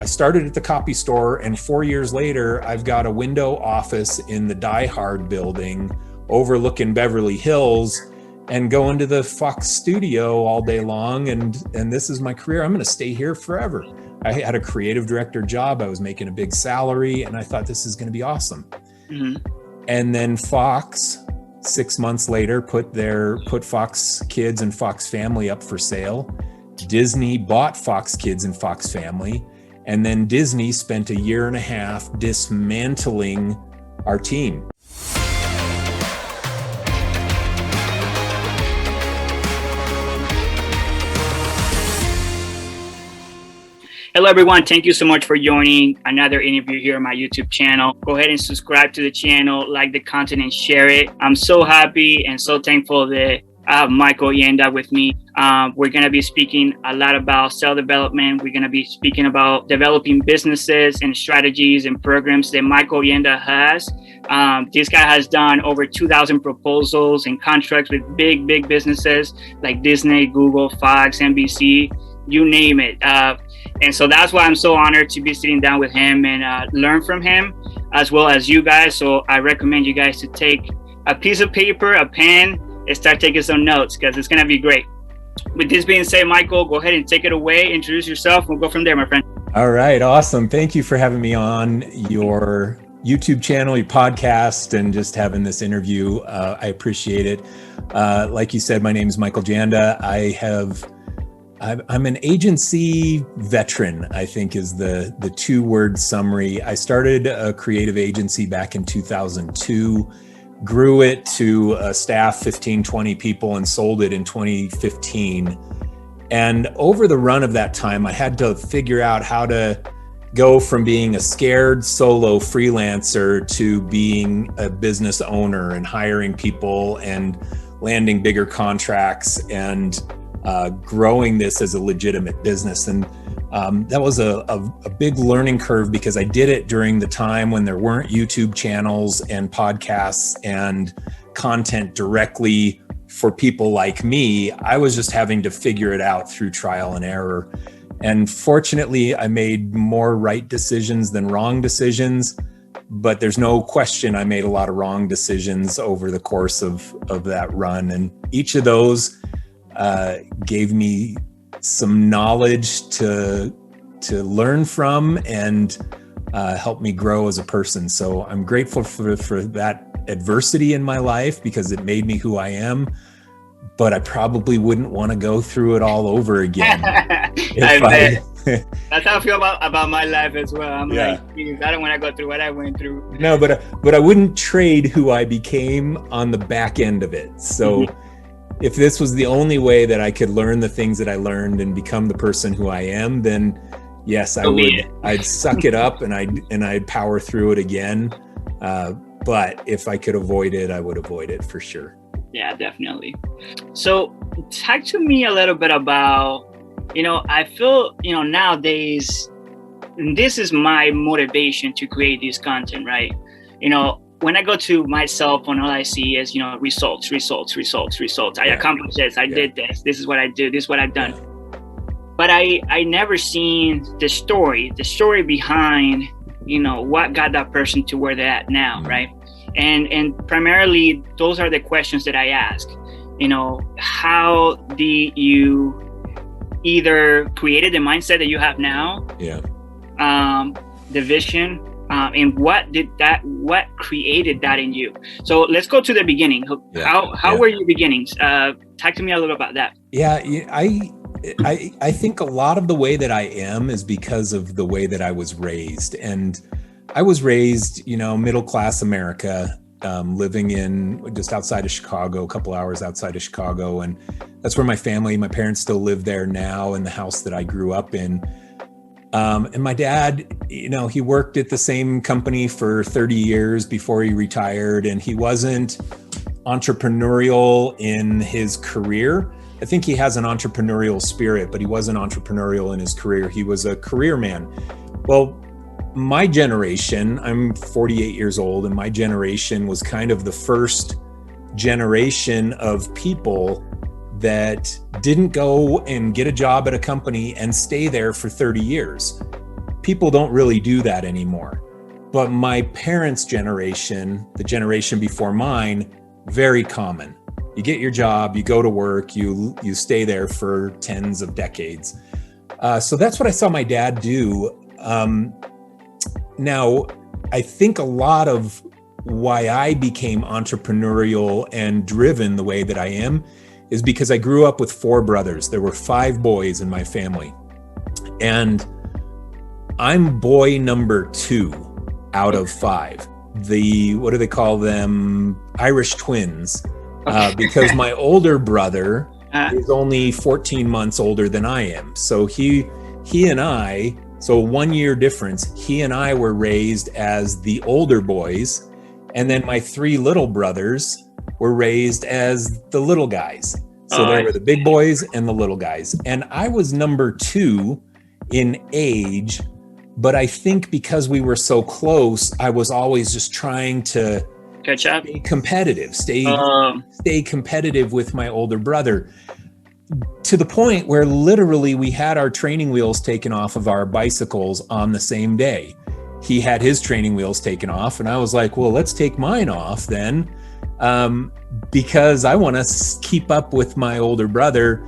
I started at the copy store, and 4 years later, I've got a window office in the Die Hard building overlooking Beverly Hills and go into the Fox studio all day long. And this is my career. I'm going to stay here forever. I had a creative director job. I was making a big salary, and I thought this is going to be awesome. Mm-hmm. And then Fox, 6 months later, put Fox Kids and Fox Family up for sale. Disney bought Fox Kids and Fox Family. And then Disney spent a year and a half dismantling our team. Hello, everyone. Thank you so much for joining another interview here on my YouTube channel. Go ahead and subscribe to the channel, like the content, and share it. I'm so happy and so thankful that I have Michael Janda with me. We're going to be speaking a lot about self-development. We're going to be speaking about developing businesses and strategies and programs that Michael Janda has. This guy has done over 2,000 proposals and contracts with big businesses like Disney, Google, Fox, NBC, you name it. And so that's why I'm so honored to be sitting down with him and learn from him, as well as you guys. So I recommend you guys to take a piece of paper, a pen, and start taking some notes, because it's going to be great. With this being said, Michael, go ahead and take it away. Introduce yourself. We'll go from there, my friend. All right. Awesome. Thank you for having me on your YouTube channel, your podcast, and just having this interview. I appreciate it. Like you said, my name is Michael Janda. I'm an agency veteran, I think is the 2-word summary. I started a creative agency back in 2002, grew it to a staff 15, 20 people, and sold it in 2015. And over the run of that time, I had to figure out how to go from being a scared solo freelancer to being a business owner and hiring people and landing bigger contracts and growing this as a legitimate business. And that was a big learning curve, because I did it during the time when there weren't YouTube channels and podcasts and content directly for people like me. I was just having to figure it out through trial and error. And fortunately, I made more right decisions than wrong decisions, but there's no question I made a lot of wrong decisions over the course of that run. And each of those gave me some knowledge to learn from and help me grow as a person. So I'm grateful for that adversity in my life, because it made me who I am. But I probably wouldn't want to go through it all over again. That's how I feel about my life as well. I'm like, geez, I don't want to go through what I went through. No, but I wouldn't trade who I became on the back end of it. So if this was the only way that I could learn the things that I learned and become the person who I am, then yes, I would. I'd suck it up and I'd power through it again. But if I could avoid it, I would avoid it for sure. Yeah, definitely. So talk to me a little bit about, I feel, nowadays, and this is my motivation to create this content, right? When I go to my cell phone, all I see is, results. I accomplished this. I did this. This is what I do. This is what I've done. But I never seen the story behind, what got that person to where they're at now, right? And primarily, those are the questions that I ask. How did you either created the mindset that you have now? The vision, and what created that in you? So let's go to the beginning. How were your beginnings? Talk to me a little about that. I think a lot of the way that I am is because of the way that I was raised. And I was raised, middle class America, living in just outside of Chicago, a couple hours outside of Chicago. And that's where my parents still live there now, in the house that I grew up in. And my dad, he worked at the same company for 30 years before he retired, and he wasn't entrepreneurial in his career. I think he has an entrepreneurial spirit, but he wasn't entrepreneurial in his career. He was a career man. Well, my generation, I'm 48 years old, and my generation was kind of the first generation of people that didn't go and get a job at a company and stay there for 30 years. people don't really do that anymore. But my parents' generation, the generation before mine, very common. You get your job, you go to work, you stay there for tens of decades. So that's what I saw my dad do. Now, I think a lot of why I became entrepreneurial and driven the way that I am is because I grew up with 4 brothers. There were 5 boys in my family. And I'm boy number 2 out of 5. What do they call them? Irish twins. Because my older brother is only 14 months older than I am. So he and I, so 1 year difference, he and I were raised as the older boys. And then my 3 little brothers were raised as the little guys. So they were the big boys and the little guys. And I was number 2 in age, but I think because we were so close, I was always just trying to catch up, stay competitive, stay competitive with my older brother, to the point where literally we had our training wheels taken off of our bicycles on the same day. He had his training wheels taken off, and I was like, well, let's take mine off then, because I want to keep up with my older brother.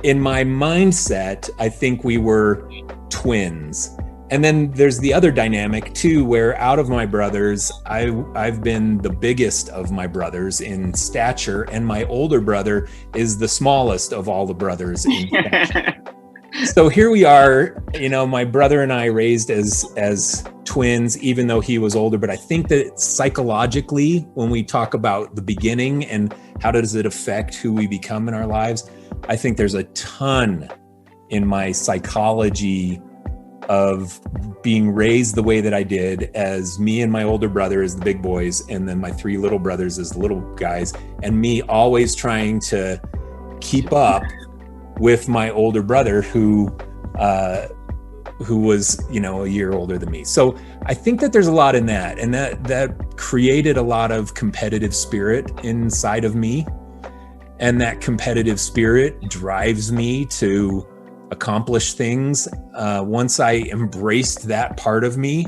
In my mindset, I think we were twins. And then there's the other dynamic too, where out of my brothers, I've been the biggest of my brothers in stature, and my older brother is the smallest of all the brothers in stature. So here we are, my brother and I raised as twins, even though he was older. But I think that psychologically, when we talk about the beginning and how does it affect who we become in our lives, I think there's a ton in my psychology of being raised the way that I did, as me and my older brother as the big boys, and then my 3 little brothers as the little guys, and me always trying to keep up with my older brother who was, a year older than me. So I think that there's a lot in that, and that created a lot of competitive spirit inside of me. And that competitive spirit drives me to accomplish things. Once I embraced that part of me,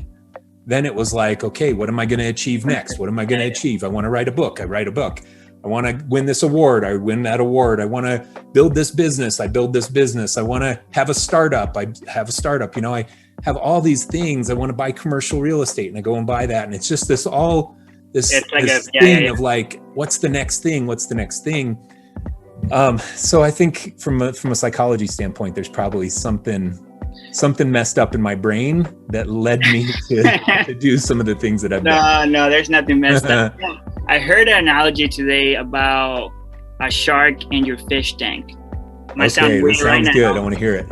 then it was like, okay, what am I going to achieve next? What am I going to achieve? I want to write a book. I write a book. I want to win this award. I win that award. I want to build this business. I build this business. I want to have a startup. I have a startup. I have all these things. I want to buy commercial real estate, and I go and buy that. And it's just this thing of like, what's the next thing? What's the next thing? So I think from a psychology standpoint, there's probably something messed up in my brain that led me to do some of the things that I've done. No, there's nothing messed up. I heard an analogy today about a shark in your fish tank. That sounds good. I want to hear it.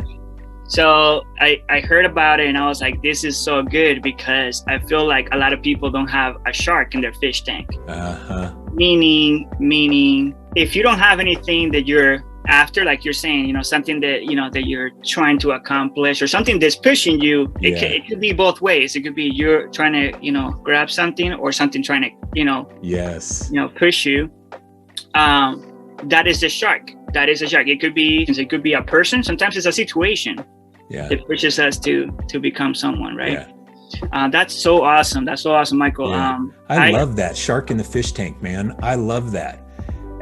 So I heard about it, and I was like, this is so good, because I feel like a lot of people don't have a shark in their fish tank. Meaning if you don't have anything that you're after, like you're saying, something that, that you're trying to accomplish, or something that's pushing you, it could be both ways. It could be you're trying to, grab something, or something trying to, push you. That is the shark. That is a shark. It could be a person. Sometimes it's a situation. It pushes us to become someone, right? That's so awesome. That's so awesome, Michael. I love that shark in the fish tank, man. I love that.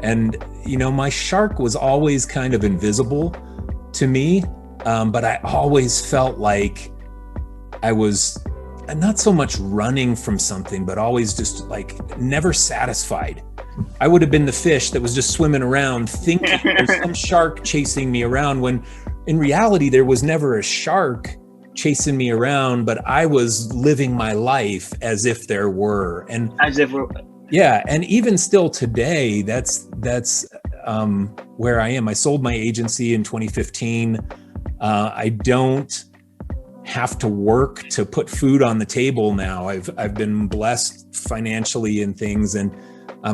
And, my shark was always kind of invisible to me. But I always felt like I was not so much running from something, but always just like never satisfied. I would have been the fish that was just swimming around thinking there's some shark chasing me around, when in reality, there was never a shark chasing me around, but I was living my life as if there were. And and even still today, that's where I am. I sold my agency in 2015. I don't have to work to put food on the table now. I've been blessed financially in things, and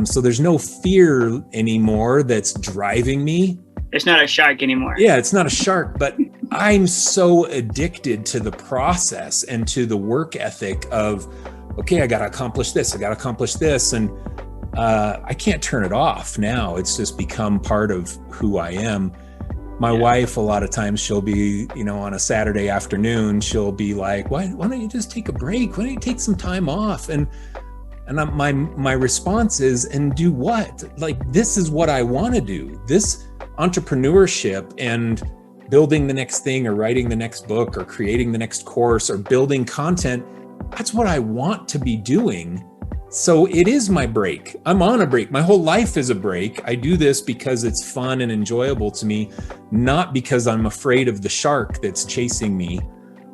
so there's no fear anymore that's driving me. It's not a shark anymore. Yeah, it's not a shark, but I'm so addicted to the process and to the work ethic of, okay, I got to accomplish this. I got to accomplish this. And I can't turn it off now. It's just become part of who I am. My wife, a lot of times she'll be, on a Saturday afternoon, she'll be like, why don't you just take a break? Why don't you take some time off? And my response is, and do what? Like, this is what I want to do. This entrepreneurship and building the next thing or writing the next book or creating the next course or building content, that's what I want to be doing. So it is my break. I'm on a break. My whole life is a break. I do this because it's fun and enjoyable to me, not because I'm afraid of the shark that's chasing me.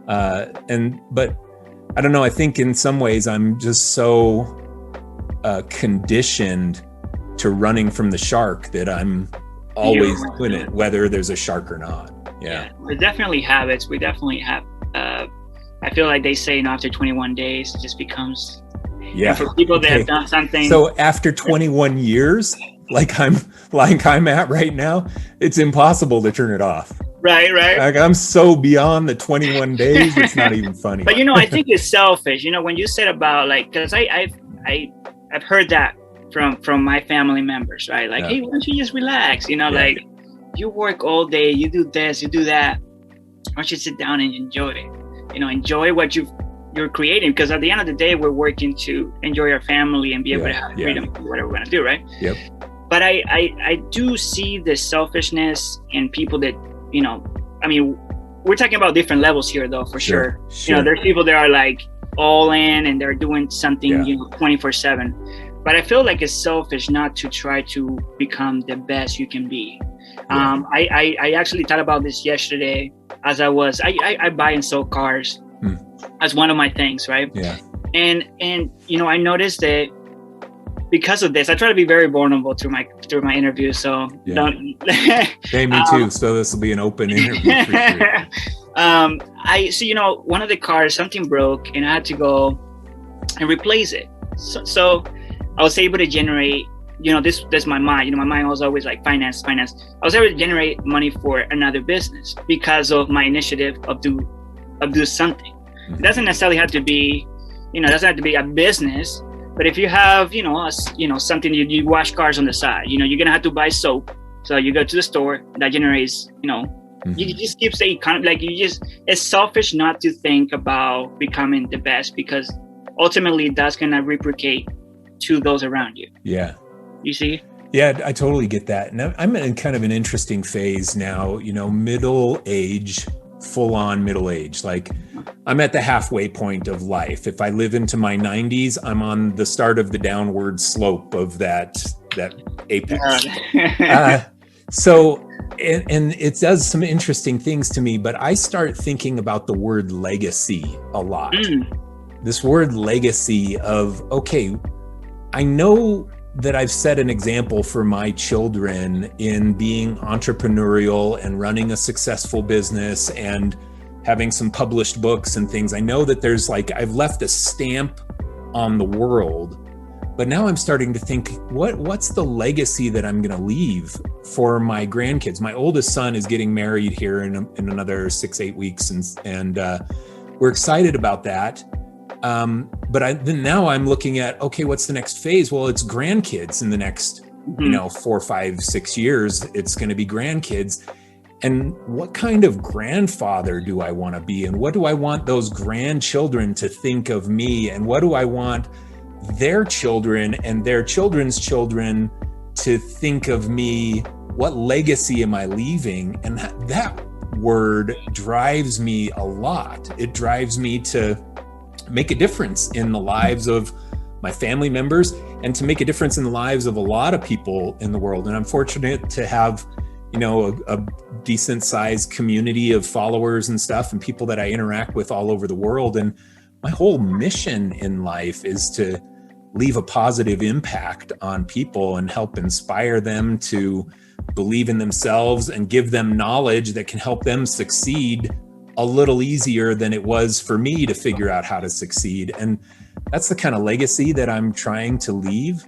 But I don't know. I think in some ways I'm just so conditioned to running from the shark that I'm always doing it, whether there's a shark or not. Yeah. We're definitely habits. We definitely have. I feel like they say, after 21 days, it just becomes. Yeah. And for people that have done something. So after 21 years, like I'm at right now, it's impossible to turn it off. Right. Like I'm so beyond the 21 days, it's not even funny. But I think it's selfish. When you said about because I've heard that from my family members, right? Like, hey, why don't you just relax? Like you work all day, you do this, you do that. Why don't you sit down and enjoy? Enjoy what you're creating, because at the end of the day, we're working to enjoy our family and be able to have freedom to do whatever we're gonna do, right? Yep. But I do see the selfishness in people that, we're talking about different levels here though, for sure. There's people that are like all in and they're doing something, 24/7. But I feel like it's selfish not to try to become the best you can be. I actually thought about this yesterday as I buy and sell cars. As one of my things, right? Yeah. And I noticed that because of this, I try to be very vulnerable through my interviews. So don't. Hey, me too. So this will be an open interview for you. One of the cars, something broke, and I had to go and replace it. So I was able to generate. This my mind. My mind was always like finance. I was able to generate money for another business because of my initiative of do something. It doesn't necessarily have to be, a business, but if you have, something you wash cars on the side, you're gonna have to buy soap. So you go to the store, that generates, you just keep saying it's selfish not to think about becoming the best, because ultimately that's gonna reciprocate to those around you. Yeah. You see? Yeah, I totally get that. And I'm in kind of an interesting phase now, middle age, full on middle age. Like I'm at the halfway point of life. If I live into my 90s, I'm on the start of the downward slope of that apex. And it does some interesting things to me, but I start thinking about the word legacy a lot. This word legacy of, okay, I know that I've set an example for my children in being entrepreneurial and running a successful business and having some published books and things. I know that there's I've left a stamp on the world, but now I'm starting to think, what's the legacy that I'm going to leave for my grandkids? My oldest son is getting married here in another 6-8 weeks. And we're excited about that. But now I'm looking at, okay, what's the next phase? Well, it's grandkids in the next, 4, 5, 6 years. It's going to be grandkids. And what kind of grandfather do I want to be? And what do I want those grandchildren to think of me? And what do I want their children and their children's children to think of me? What legacy am I leaving? And that word drives me a lot. It drives me to make a difference in the lives of my family members and to make a difference in the lives of a lot of people in the world. And I'm fortunate to have, a decent sized community of followers and stuff and people that I interact with all over the world. And my whole mission in life is to leave a positive impact on people and help inspire them to believe in themselves and give them knowledge that can help them succeed a little easier than it was for me to figure out how to succeed. And that's the kind of legacy that I'm trying to leave.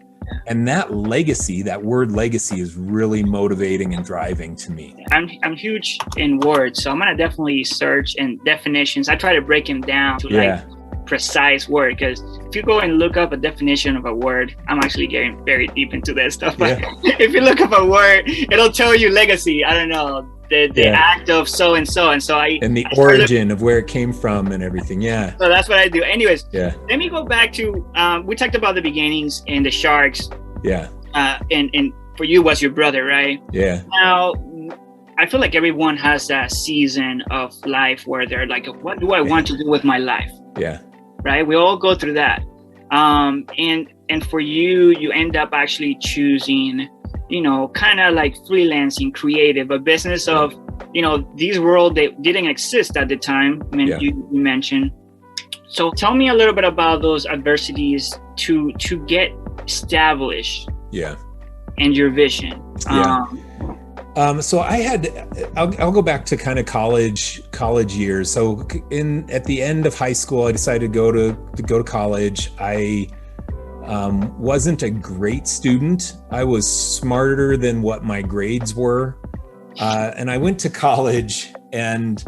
And that legacy, that word legacy, is really motivating and driving to me. I'm huge in words, so I'm gonna definitely search in definitions. I try to break them down to precise word, because if you go and look up a definition of a word, I'm actually getting very deep into that stuff. But if you look up a word, it'll tell you legacy. I don't know, the act of so and so, and so and the origin of where it came from and everything. Yeah. So that's what I do. Anyways, yeah. Let me go back to we talked about the beginnings and the sharks. Yeah. And for you was your brother, right? Yeah. Now, I feel like everyone has that season of life where they're like, what do I want to do with my life? Yeah. Right. We all go through that. And for you end up actually choosing, kind of like freelancing, creative, a business of, these world that didn't exist at the time. I mean, you mentioned. So tell me a little bit about those adversities to get established. Yeah. And your vision. Yeah. So I'll go back to kind of college years. So at the end of high school, I decided to go to college. I wasn't a great student. I was smarter than what my grades were. And I went to college and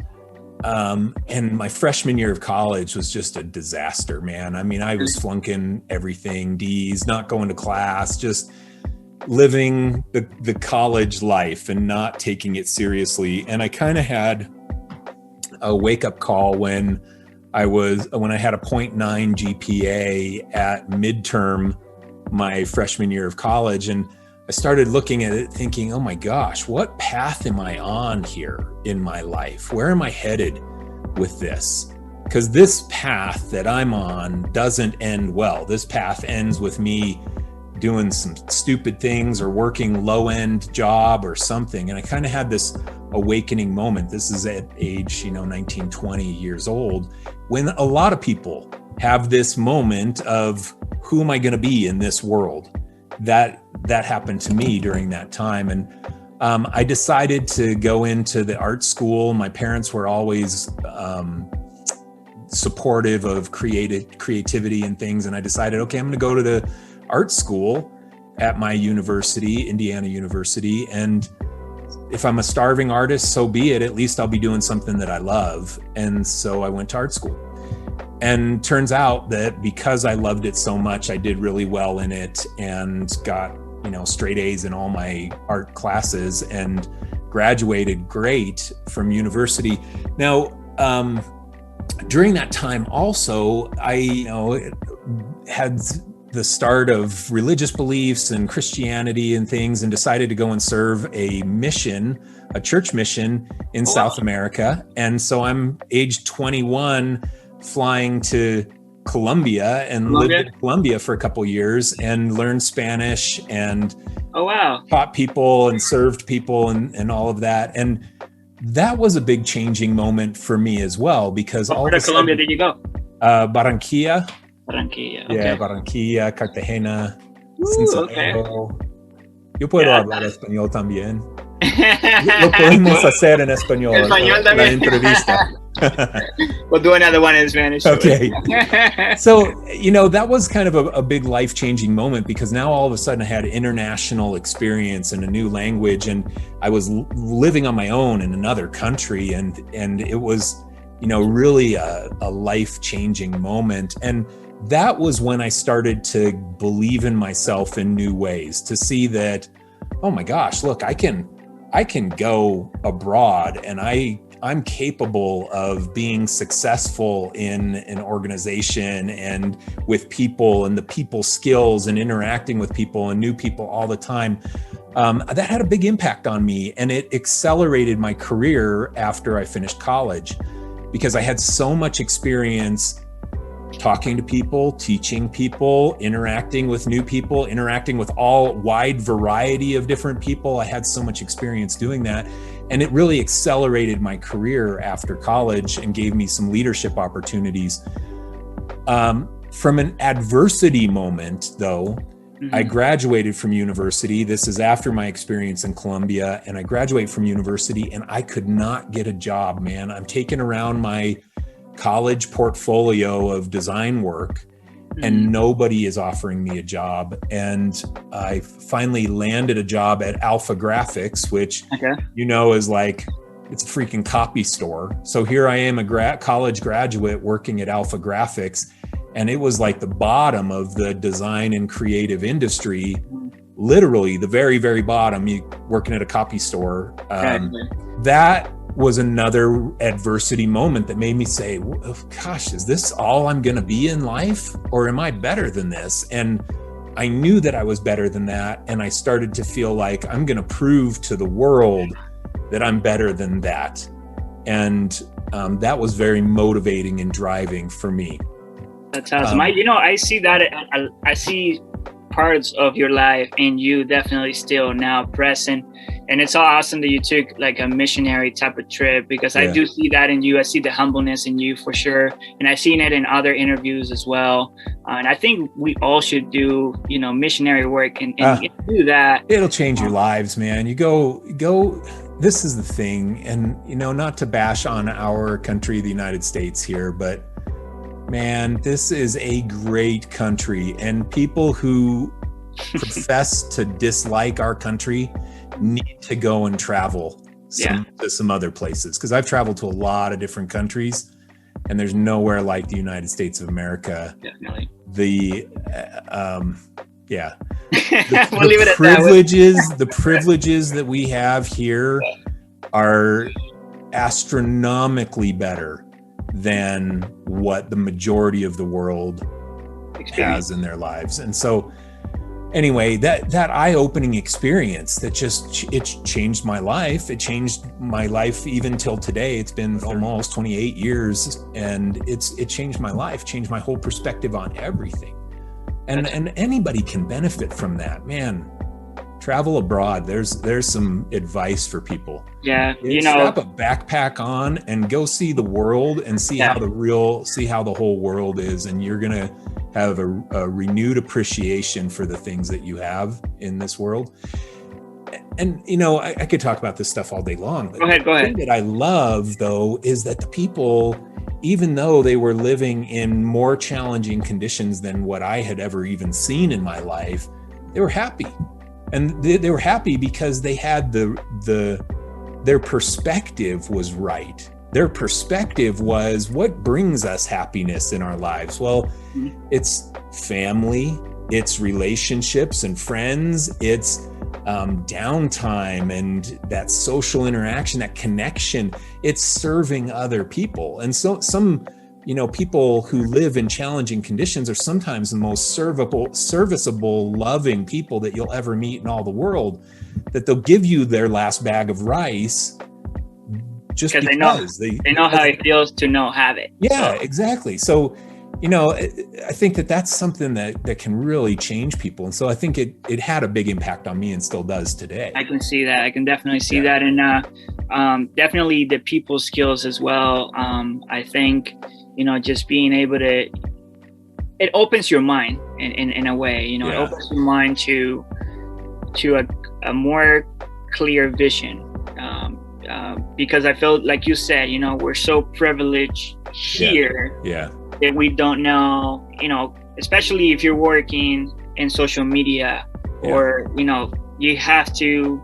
my freshman year of college was just a disaster, man. I mean, I was flunking everything, D's, not going to class, just living the college life and not taking it seriously. And I kind of had a wake-up call when I had a 0.9 GPA at midterm my freshman year of college. And I started looking at it thinking, oh my gosh, what path am I on here in my life? Where am I headed with this? Because this path that I'm on doesn't end well. This path ends with me doing some stupid things or working low-end job or something. And I kind of had this awakening moment. This is at age, 19, 20 years old, when a lot of people have this moment of who am I going to be in this world? That happened to me during that time. And I decided to go into the art school. My parents were always supportive of creativity and things. And I decided, okay, I'm going to go to the art school at my university, Indiana University. And if I'm a starving artist, so be it. At least I'll be doing something that I love. And so I went to art school. And turns out that because I loved it so much, I did really well in it and got, straight A's in all my art classes and graduated great from university. Now, during that time also, I, had the start of religious beliefs and Christianity and things, and decided to go and serve a church mission in South America. And so I'm age 21 flying to Colombia and lived in Colombia for a couple years and learned Spanish and taught people and served people and all of that. And that was a big changing moment for me as well, because all of a sudden, Colombia did you go? Barranquilla. Okay. Yeah, Barranquilla, Cartagena, Cincelejo. Yo puedo hablar español también. Lo podemos hacer en español. La entrevista. We'll do another one in Spanish. Okay. So, that was kind of a big life-changing moment, because now all of a sudden I had international experience and a new language, and I was living on my own in another country, and it was, really a life-changing moment. And that was when I started to believe in myself in new ways, to see that, oh my gosh, look, I can go abroad, and I'm capable of being successful in an organization and with people, and the people skills and interacting with people and new people all the time. That had a big impact on me, and it accelerated my career after I finished college, because I had so much experience talking to people, teaching people, interacting with new people, interacting with all wide variety of different people. I had so much experience doing that. And it really accelerated my career after college and gave me some leadership opportunities. From an adversity moment, though, I graduated from university. This is after my experience in Colombia, and I graduate from university and I could not get a job, man. I'm taking around my college portfolio of design work and nobody is offering me a job. And I finally landed a job at Alpha Graphics, which, is like, it's a freaking copy store. So here I am, a college graduate working at Alpha Graphics. And it was like the bottom of the design and creative industry. literally the very, very bottom, you working at a copy store. That was another adversity moment that made me say, gosh, is this all I'm going to be in life, or am I better than this? And I knew that I was better than that. And I started to feel like I'm going to prove to the world that I'm better than that. And that was very motivating and driving for me. That's awesome. I see that. I see parts of your life in you definitely still now present. And it's so awesome that you took like a missionary type of trip, because I do see that in you. I see the humbleness in you for sure. And I've seen it in other interviews as well. And I think we all should do, missionary work and do that. It'll change your lives, man. You go, this is the thing. And, not to bash on our country, the United States here, but man, this is a great country, and people who profess to dislike our country need to go and travel to some other places. Because I've traveled to a lot of different countries, and there's nowhere like the United States of America. Definitely. The We'll leave it at that. The privileges that we have here are astronomically better than what the majority of the world has in their lives. And so anyway, that eye-opening experience that it changed my life. It changed my life even till today. It's been almost 28 years, and it changed my life, changed my whole perspective on everything. And anybody can benefit from that, man. Travel abroad. There's some advice for people. Yeah, strap a backpack on and go see the world and see how the whole world is, and you're gonna have a renewed appreciation for the things that you have in this world. And I could talk about this stuff all day long. But go ahead. The thing that I love, though, is that the people, even though they were living in more challenging conditions than what I had ever even seen in my life, they were happy. And they were happy because they had their perspective was right. Their perspective was, what brings us happiness in our lives? Well, it's family, it's relationships and friends, it's downtime and that social interaction, that connection. It's serving other people. And so some people who live in challenging conditions are sometimes the most serviceable, loving people that you'll ever meet in all the world, that they'll give you their last bag of rice just because they know how it feels to not have it. Yeah, exactly. So, I think that's something that can really change people. And so I think it had a big impact on me and still does today. I can see that. I can definitely see that. And definitely the people skills as well. I think, just being able to, it opens your mind in a way, it opens your mind to a more clear vision. Because I feel like you said, we're so privileged here that we don't know, especially if you're working in social media or, you have to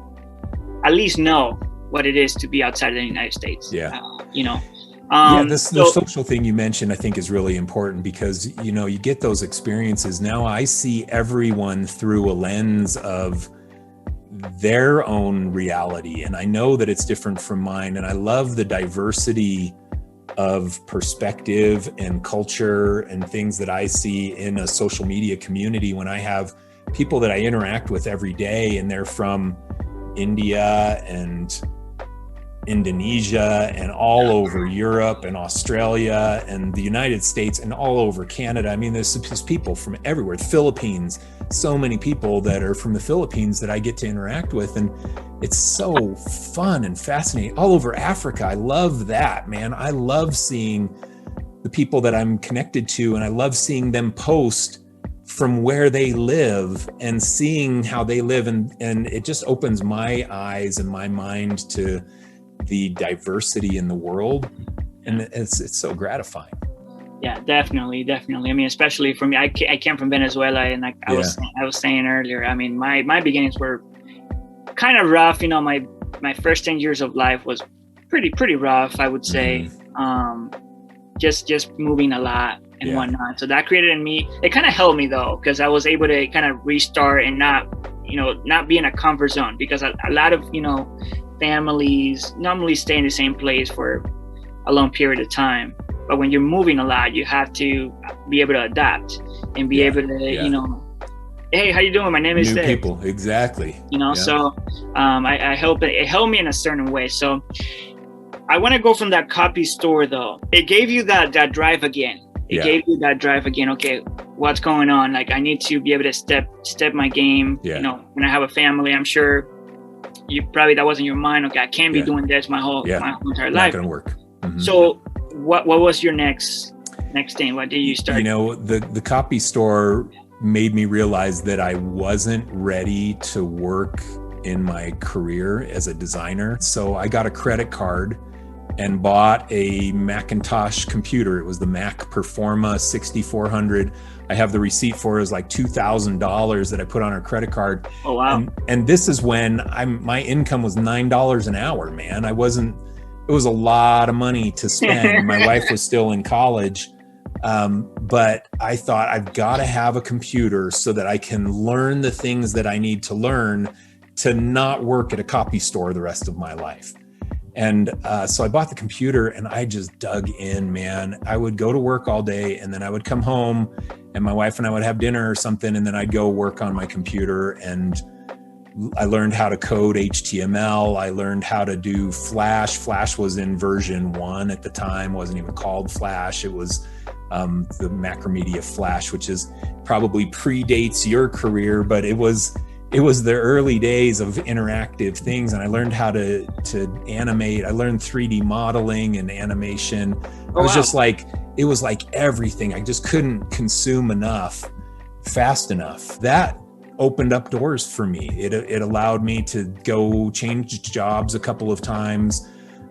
at least know what it is to be outside of the United States. The social thing you mentioned, I think, is really important because, you get those experiences. Now I see everyone through a lens of their own reality. And I know that it's different from mine. And I love the diversity of perspective and culture and things that I see in a social media community when I have people that I interact with every day, and they're from India and Indonesia and all over Europe and Australia and the United States and all over Canada. I mean, there's people from everywhere. The Philippines, so many people that are from the Philippines that I get to interact with, and it's so fun and fascinating. All over Africa, I love that, man. I love seeing the people that I'm connected to, and I love seeing them post from where they live and seeing how they live, and it just opens my eyes and my mind to the diversity in the world, and it's so gratifying. Yeah, definitely. I mean, especially for me, I came from Venezuela, and I was saying earlier, I mean, my beginnings were kind of rough. My first 10 years of life was pretty rough, I would say. Just moving a lot and whatnot. So that created in me, it kind of helped me though, because I was able to kind of restart and not not be in a comfort zone, because a lot of, families normally stay in the same place for a long period of time. But when you're moving a lot, you have to be able to adapt and be able to, hey, how you doing? My name is new this. people. Exactly. So I help it helped me in a certain way. So I want to go from that copy store though. It gave you that drive again. It gave you that drive again. Okay, what's going on? Like, I need to be able to step my game. When I have a family, I'm sure that wasn't your mind. Okay, I can't be doing this my whole entire life. Not gonna work. Mm-hmm. So what was your next thing? What did you start? The copy store made me realize that I wasn't ready to work in my career as a designer. So I got a credit card and bought a Macintosh computer. It was the Mac Performa 6400. I have the receipt for it. It was like $2,000 that I put on our credit card. Oh, wow. And this is when my income was $9 an hour, man. It was a lot of money to spend. My wife was still in college. But I thought, I've got to have a computer so that I can learn the things that I need to learn to not work at a copy store the rest of my life. And so I bought the computer and I just dug in, man. I would go to work all day and then I would come home and my wife and I would have dinner or something. And then I'd go work on my computer, and I learned how to code HTML. I learned how to do Flash. Flash was in version 1 at the time, wasn't even called Flash. It was the Macromedia Flash, which probably predates your career, but it was the early days of interactive things. And I learned how to animate. I learned 3D modeling and animation. It was like everything. I just couldn't consume enough fast enough. That opened up doors for me. It allowed me to go change jobs a couple of times.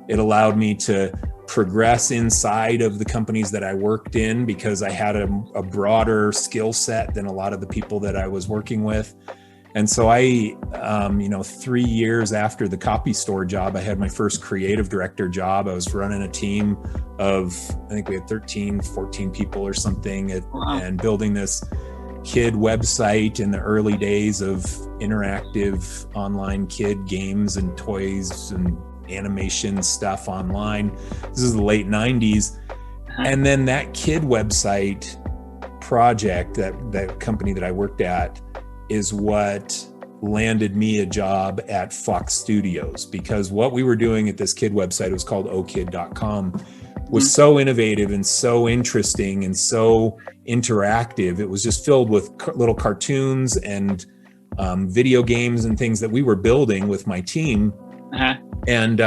It allowed me to progress inside of the companies that I worked in, because I had a broader skill set than a lot of the people that I was working with. And so I, 3 years after the copy store job, I had my first creative director job. I was running a team of, I think we had 13, 14 people or something, and building this kid website in the early days of interactive online kid games and toys and animation stuff online. This is the late 90s. And then that kid website project, that company that I worked at, is what landed me a job at Fox Studios, because what we were doing at this kid website, it was called okid.com, was so innovative and so interesting and so interactive. It was just filled with little cartoons and video games and things that we were building with my team. And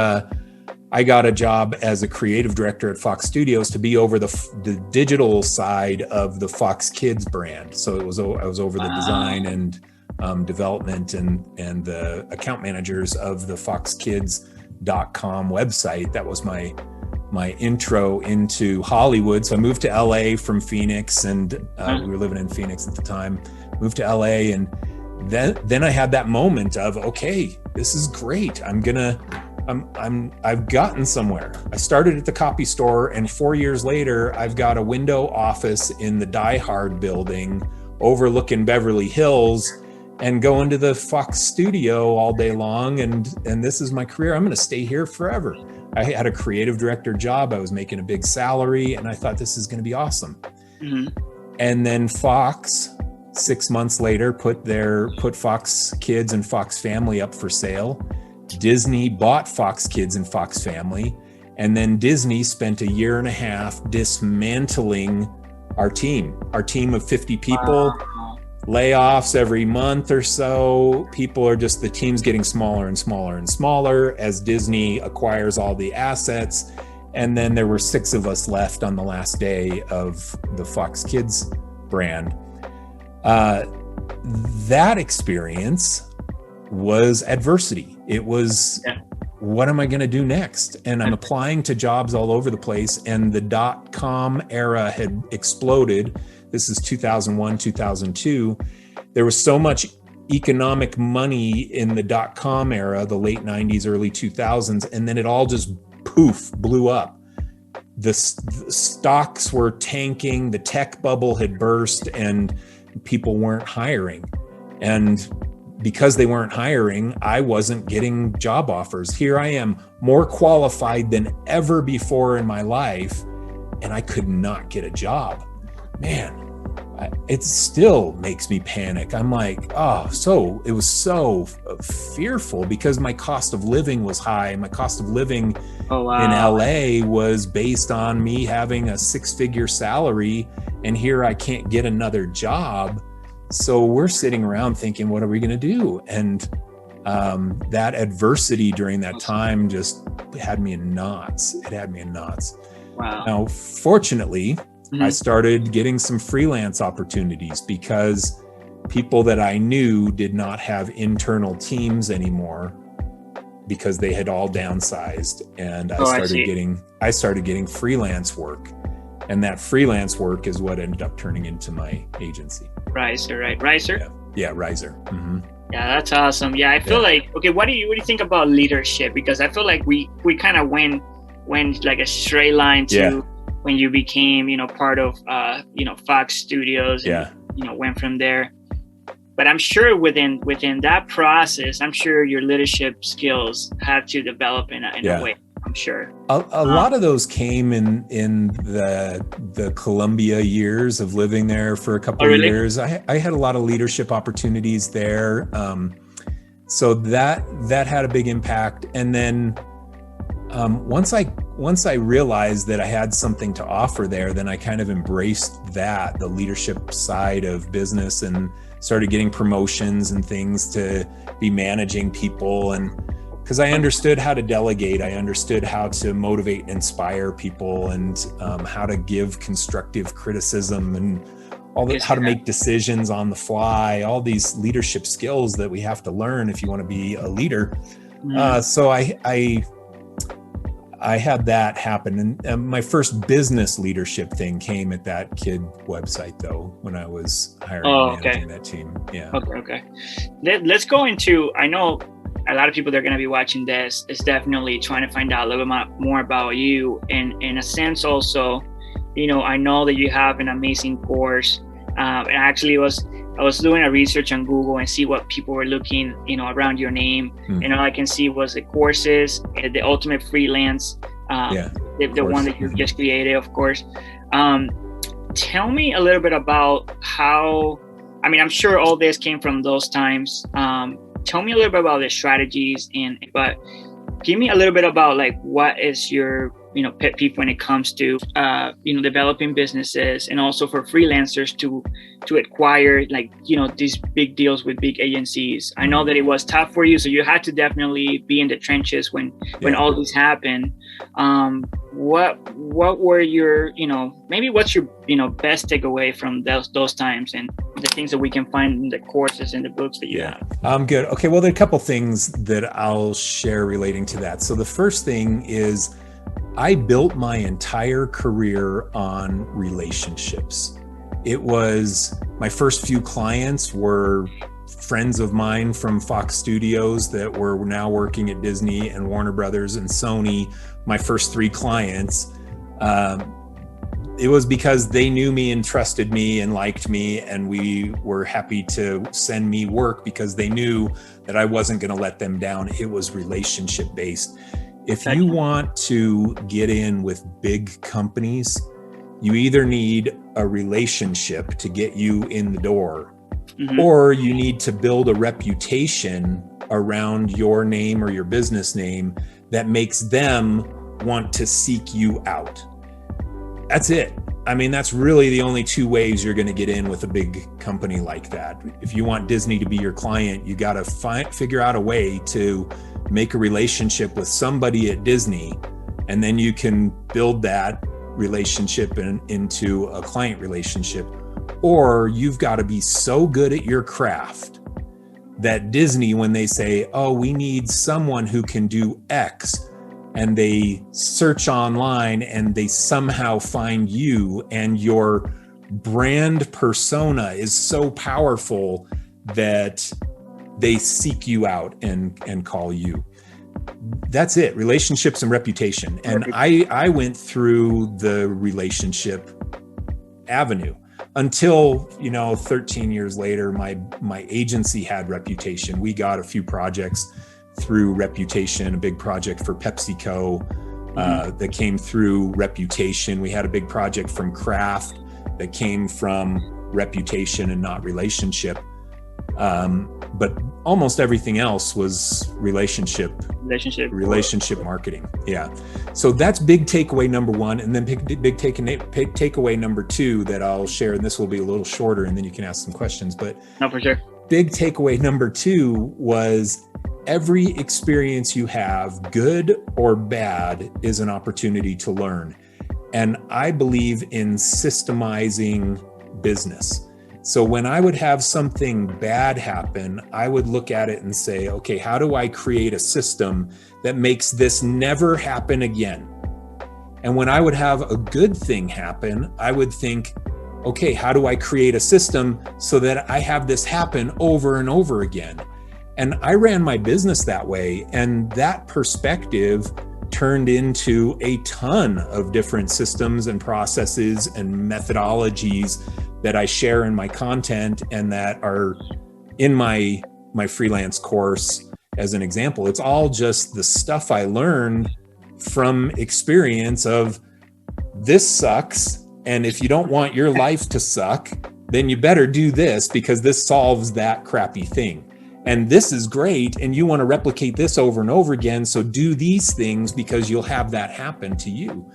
I got a job as a creative director at Fox Studios to be over the digital side of the Fox Kids brand. So I was over the design and development and the account managers of the foxkids.com website. That was my intro into Hollywood. So I moved to LA from Phoenix, and we were living in Phoenix at the time. Moved to LA, and then I had that moment of, okay, this is great. I've gotten somewhere. I started at the copy store, and 4 years later, I've got a window office in the Die Hard building overlooking Beverly Hills, and go into the Fox studio all day long. And this is my career. I'm going to stay here forever. I had a creative director job. I was making a big salary, and I thought, this is going to be awesome. Mm-hmm. And then Fox, 6 months later, put Fox Kids and Fox Family up for sale. Disney bought Fox Kids and Fox Family, and then Disney spent a year and a half dismantling our team of 50 people. Layoffs every month or so. The team's getting smaller and smaller and smaller as Disney acquires all the assets. And then there were 6 of us left on the last day of the Fox Kids brand. That experience was adversity. It was, what am I going to do next? And I'm applying to jobs all over the place, and the .com era had exploded. This is 2001, 2002. There was so much economic money in the .com era, the late 90s, early 2000s, and then it all just blew up. The stocks were tanking, the tech bubble had burst, and people weren't hiring. And because they weren't hiring, I wasn't getting job offers. Here I am, more qualified than ever before in my life, and I could not get a job. Man, it still makes me panic. I'm like, so it was so fearful because my cost of living was high. My cost of living in LA was based on me having a 6-figure salary, and here I can't get another job. So we're sitting around thinking, what are we going to do? And that adversity during that time just had me in knots. It had me in knots. Wow. Now, fortunately, I started getting some freelance opportunities because people that I knew did not have internal teams anymore because they had all downsized, and I started getting freelance work, and that freelance work is what ended up turning into my agency. Riser, right? Riser? Yeah, Riser. Mm-hmm. Yeah, that's awesome. Yeah, I feel like, okay, what do you think about leadership? Because I feel like we kind of went like a straight line to when you became, part of, Fox Studios and, went from there. But I'm sure within that process, I'm sure your leadership skills had to develop in a way, I'm sure. A lot of those came in the Columbia years of living there for a couple of years. I had a lot of leadership opportunities there. So that had a big impact. And then once I realized that I had something to offer there, then I kind of embraced the leadership side of business, and started getting promotions and things to be managing people. And because I understood how to delegate, I understood how to motivate and inspire people, and how to give constructive criticism, and how to make decisions on the fly, all these leadership skills that we have to learn if you want to be a leader. So I had that happen. And my first business leadership thing came at that kid website, though, when I was hiring and managing that team. Yeah. Okay. Let's go into, I know a lot of people that are going to be watching this is definitely trying to find out a little bit more about you. And in a sense also, I know that you have an amazing course. And actually I was doing a research on Google and see what people were looking, around your name. And all I can see was the courses, the ultimate freelance, the one that you just created, of course. Tell me a little bit about how, I'm sure all this came from those times. Tell me a little bit about the strategies, but give me a little bit about like, what is your, pet peeve when it comes to, developing businesses, and also for freelancers to acquire like, these big deals with big agencies. I know that it was tough for you, so you had to definitely be in the trenches when all this happened. What were your, maybe what's your, best takeaway from those times, and the things that we can find in the courses and the books that you have? Good. Okay. Well, there are a couple things that I'll share relating to that. So the first thing is, I built my entire career on relationships. It was, my first few clients were friends of mine from Fox Studios that were now working at Disney and Warner Brothers and Sony. My first 3 clients, it was because they knew me and trusted me and liked me, and we were happy to send me work because they knew that I wasn't going to let them down. It was relationship based. If you want to get in with big companies, you either need a relationship to get you in the door, or you need to build a reputation around your name or your business name that makes them want to seek you out. That's it. That's really the only 2 ways you're going to get in with a big company like that. If you want Disney to be your client, you got to figure out a way to make a relationship with somebody at Disney, and then you can build that relationship into a client relationship. Or you've got to be so good at your craft that Disney, when they say, oh, we need someone who can do X, and they search online and they somehow find you, and your brand persona is so powerful that they seek you out and call you. That's it, relationships and reputation. And I went through the relationship avenue. until, 13 years later, my agency had reputation. We got a few projects through reputation, a big project for PepsiCo that came through reputation. We had a big project from Kraft that came from reputation and not relationship. But almost everything else was relationship marketing. Yeah. So that's big takeaway number one. And then big takeaway number two that I'll share, and this will be a little shorter and then you can ask some questions, but no, for sure. Big takeaway number two was every experience you have, good or bad, is an opportunity to learn. And I believe in systemizing business. So when I would have something bad happen, I would look at it and say, okay, how do I create a system that makes this never happen again? And when I would have a good thing happen, I would think, okay, how do I create a system so that I have this happen over and over again? And I ran my business that way. And that perspective turned into a ton of different systems and processes and methodologies that I share in my content and that are in my freelance course as an example. It's all just the stuff I learned from experience of this sucks. And if you don't want your life to suck, then you better do this because this solves that crappy thing. And this is great. And you want to replicate this over and over again. So do these things because you'll have that happen to you.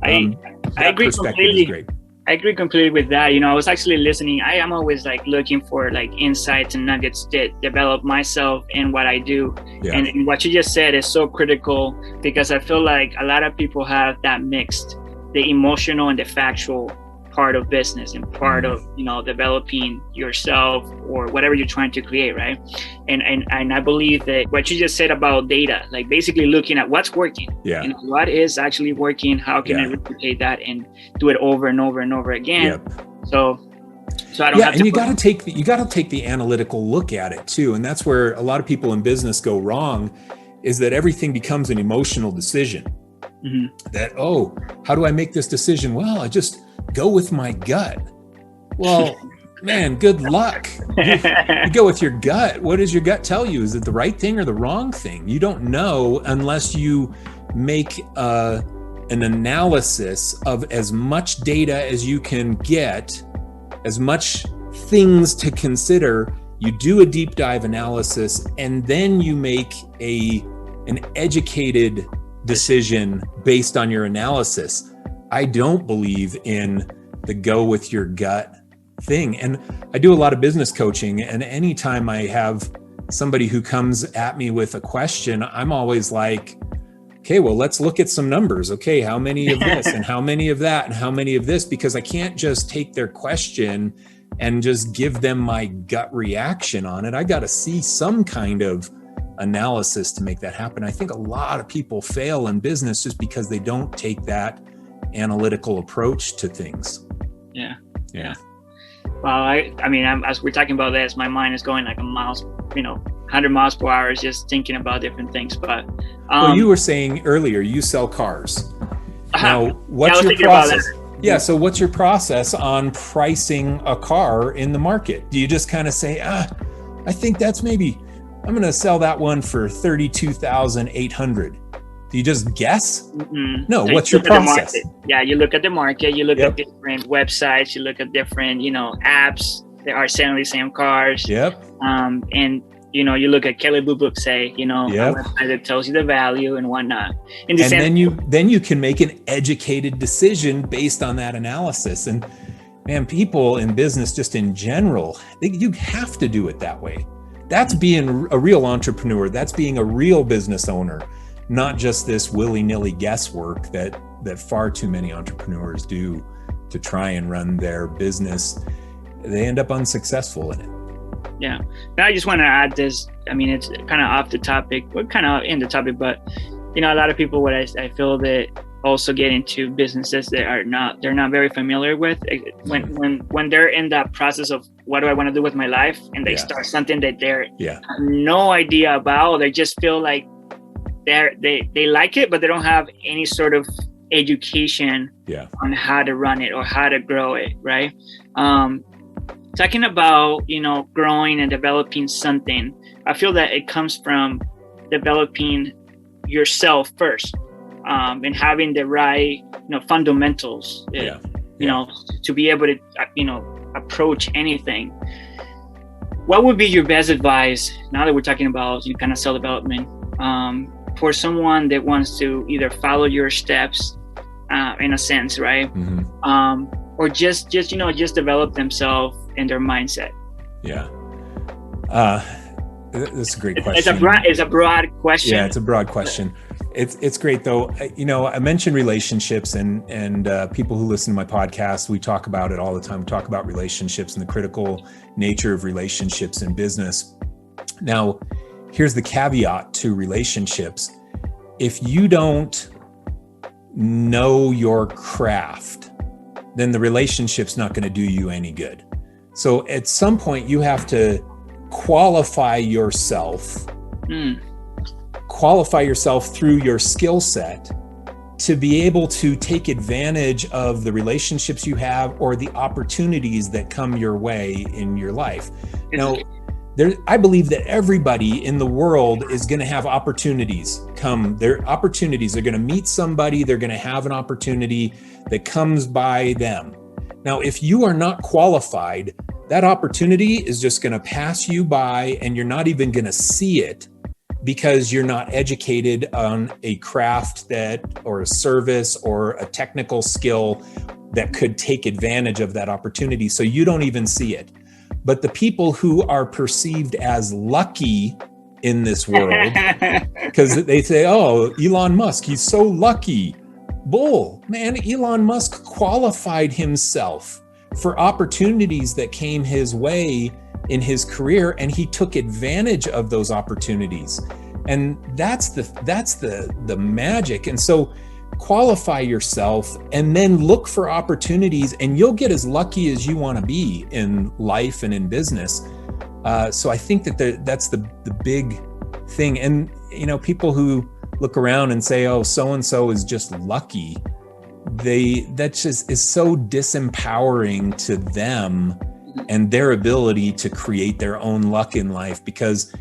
I agree completely. I agree completely with that. I was actually listening. I am always looking for insights and nuggets that develop myself in what I do. Yeah. And what you just said is so critical because I feel like a lot of people have that mixed, the emotional and the factual part of business and part of developing yourself or whatever you're trying to create, right? And I believe that what you just said about data, basically looking at what's working, what is actually working, how can I replicate that and do it over and over and over again. Yep. So I don't have to. And you got to take the analytical look at it too, and that's where a lot of people in business go wrong, is that everything becomes an emotional decision. Mm-hmm. That how do I make this decision? Well, I just go with my gut. Well, man, good luck. You go with your gut. What does your gut tell you? Is it the right thing or the wrong thing? You don't know unless you make an analysis of as much data as you can get, as much things to consider. You do a deep dive analysis, and then you make an educated decision based on your analysis. I don't believe in the go with your gut thing. And I do a lot of business coaching, and anytime I have somebody who comes at me with a question, I'm always like, okay, well, let's look at some numbers. Okay, how many of this and how many of that and how many of this? Because I can't just take their question and just give them my gut reaction on it. I got to see some kind of analysis to make that happen. I think a lot of people fail in business just because they don't take that analytical approach to things. Yeah. Well, I mean, as we're talking about this, my mind is going 100 miles per hour, just thinking about different things. But well, you were saying earlier you sell cars. Now, what's your process? Yeah. So what's your process on pricing a car in the market? Do you just kind of say, I think that's I'm going to sell that one for $32,800. Do you just guess? Mm-hmm. No. So what's your process? Yeah, you look at the market. You look at different websites. You look at different, apps that are selling the same cars. Yep. And you look at Kelly Blue Book, say, a website that tells you the value and whatnot. And then you can make an educated decision based on that analysis. And man, people in business, just in general, you have to do it that way. That's being a real entrepreneur. That's being a real business owner, not just this willy-nilly guesswork that far too many entrepreneurs do to try and run their business. They end up unsuccessful in it. Yeah. And I just want to add this. I mean, it's kind of off the topic. We're kind of in the topic, but a lot of people, what I feel that also get into businesses that they're not very familiar with when they're in that process of what do I want to do with my life, and they start something that they're have no idea about. They just feel like they like it, but they don't have any sort of education Yeah. on how to run it or how to grow it, right? Talking about, growing and developing something, I feel that it comes from developing yourself first, and having the right, fundamentals, to be able to, approach anything. What would be your best advice, now that we're talking about kind of self-development, for someone that wants to either follow your steps, in a sense, right? Mm-hmm. Or just develop themselves and their mindset? Yeah. That's a great question. It's a broad question. Yeah, it's a broad question. It's great though. I mentioned relationships, and people who listen to my podcast, we talk about it all the time. We talk about relationships and the critical nature of relationships in business. Now, here's the caveat to relationships. If you don't know your craft, then the relationship's not going to do you any good. So at some point you have to qualify yourself through your skill set to be able to take advantage of the relationships you have or the opportunities that come your way in your life. Now, I believe that everybody in the world is going to have opportunities come. Their opportunities, they're going to meet somebody, they're going to have an opportunity that comes by them. Now, if you are not qualified, that opportunity is just going to pass you by, and you're not even going to see it because you're not educated on a craft or a service or a technical skill that could take advantage of that opportunity. So you don't even see it. But the people who are perceived as lucky in this world, because they say, oh, Elon Musk, he's so lucky. Bull, man, Elon Musk qualified himself for opportunities that came his way in his career, and he took advantage of those opportunities. And that's the magic. And so qualify yourself and then look for opportunities, and you'll get as lucky as you want to be in life and in business. So I think that's the big thing. And people who look around and say, oh, so-and-so is just lucky, that just is so disempowering to them and their ability to create their own luck in life. Because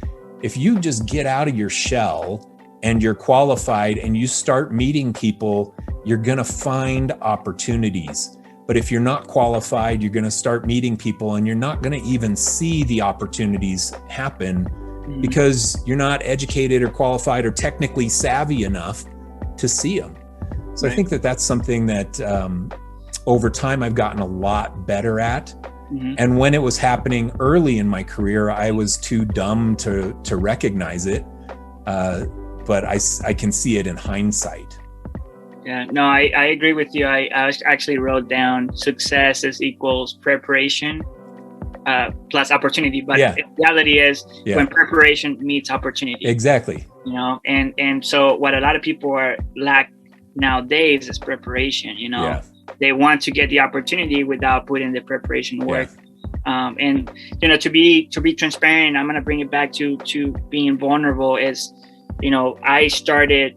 if you just get out of your shell and you're qualified and you start meeting people, you're going to find opportunities. But if you're not qualified, you're going to start meeting people and you're not going to even see the opportunities happen because you're not educated or qualified or technically savvy enough to see them. So right. I think that's something that over time I've gotten a lot better at. Mm-hmm. And when it was happening early in my career, I was too dumb to recognize it. But I can see it in hindsight. Yeah, no, I agree with you. I actually wrote down success is equals preparation plus opportunity. But the reality is when preparation meets opportunity. Exactly. And so what a lot of people lack nowadays is preparation. They want to get the opportunity without putting the preparation work. And to be transparent, I'm gonna bring it back to being vulnerable. Is I started,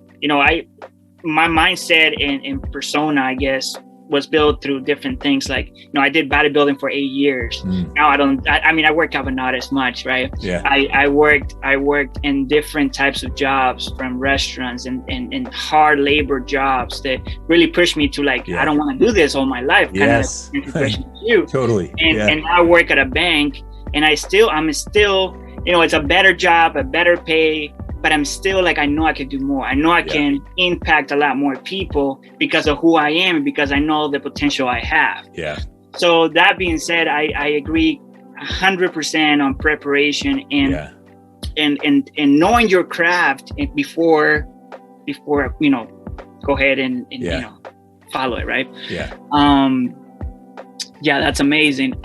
my mindset and persona, I guess, was built through different things. Like, I did bodybuilding for 8 years. Now I work out, but not as much, right? Yeah. I worked in different types of jobs, from restaurants and hard labor jobs that really pushed me to I don't want to do this all my life. Yes. Kind of like you. Totally. And now I work at a bank, and I'm still, it's a better job, a better pay, but I'm still I know I can do more. I know I can impact a lot more people because of who I am and because I know the potential I have. Yeah. So that being said, I agree 100% on preparation and knowing your craft before go ahead and follow it, right? Yeah. That's amazing.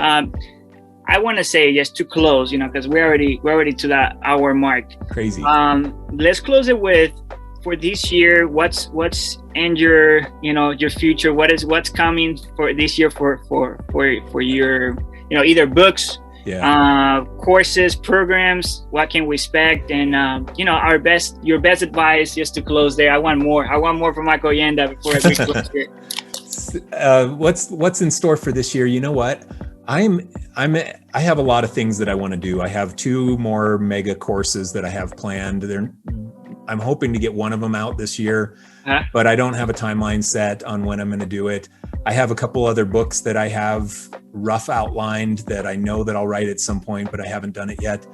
I want to say, just to close, because we're already to that hour mark. Crazy. Let's close it with, for this year, what's in your future? What's coming for this year for your, either books, courses, programs, what can we expect? And your best advice, just to close there. I want more from Michael Janda before we close here. What's in store for this year? You know what? I have a lot of things that I want to do. I have 2 more mega courses that I have planned. I'm hoping to get one of them out this year, but I don't have a timeline set on when I'm going to do it. I have a couple other books that I have rough outlined that I know that I'll write at some point, but I haven't done it yet.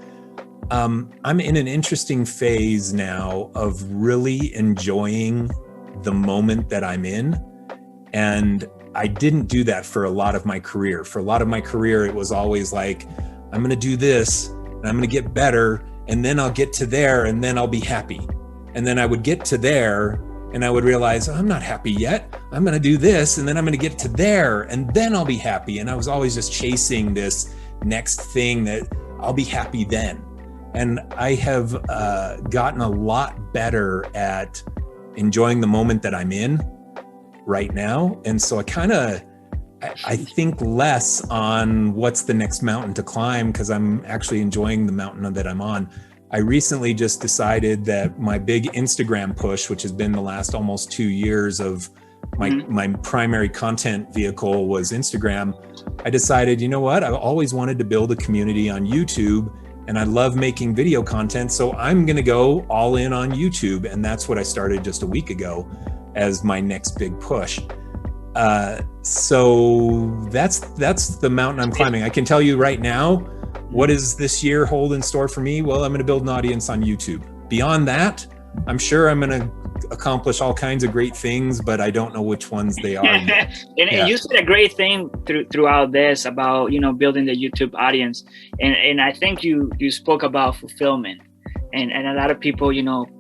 I'm in an interesting phase now of really enjoying the moment that I'm in. And I didn't do that for a lot of my career. For a lot of my career, it was always like, I'm going to do this and I'm going to get better. And then I'll get to there and then I'll be happy. And then I would get to there and I would realize, I'm not happy yet. I'm going to do this and then I'm going to get to there and then I'll be happy. And I was always just chasing this next thing that I'll be happy then. And I have gotten a lot better at enjoying the moment that I'm in right now. And so I think less on what's the next mountain to climb, because I'm actually enjoying the mountain that I'm on. I recently just decided that my big Instagram push, which has been the last almost 2 years of my primary content vehicle was Instagram. I decided, you know what? I've always wanted to build a community on YouTube and I love making video content. So I'm going to go all in on YouTube. And that's what I started just a week ago as my next big push. So that's the mountain I'm climbing. I can tell you right now, what does this year hold in store for me? Well, I'm going to build an audience on YouTube. Beyond that, I'm sure I'm going to accomplish all kinds of great things, but I don't know which ones they are. And you said a great thing throughout this about, building the YouTube audience. And I think you spoke about fulfillment, and a lot of people,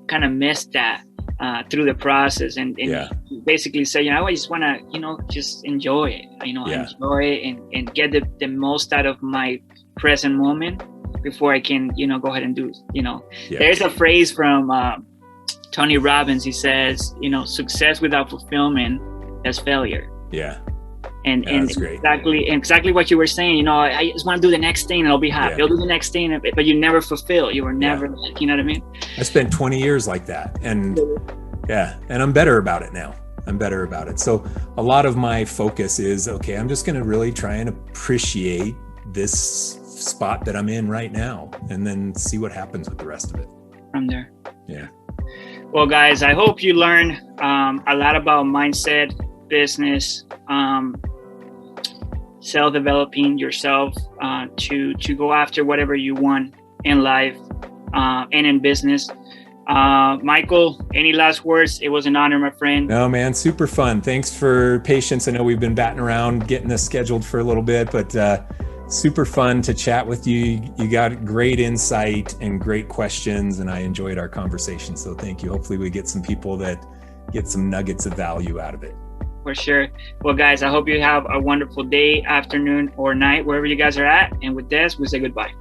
kind of miss that through the process, and basically say, I just want to, just enjoy it, enjoy it and get the most out of my present moment before I can, go ahead and do, There's a phrase from Tony Robbins. He says, success without fulfillment is failure. Yeah. And that's great. exactly what you were saying, I just want to do the next thing and I'll be happy. I'll do the next thing, but you never fulfill. You were never, you know what I mean? I spent 20 years like that. And and I'm better about it now. I'm better about it. So a lot of my focus is, okay, I'm just going to really try and appreciate this spot that I'm in right now, and then see what happens with the rest of it from there. Yeah. Well, guys, I hope you learned a lot about mindset, business, self-developing yourself to go after whatever you want in life and in business. Michael, any last words? It was an honor, my friend. No, man, super fun. Thanks for patience. I know we've been batting around getting this scheduled for a little bit, but super fun to chat with you. You got great insight and great questions, and I enjoyed our conversation. So thank you. Hopefully we get some people that get some nuggets of value out of it. For sure. Well, guys, I hope you have a wonderful day, afternoon, or night, wherever you guys are at. And with this, we say goodbye.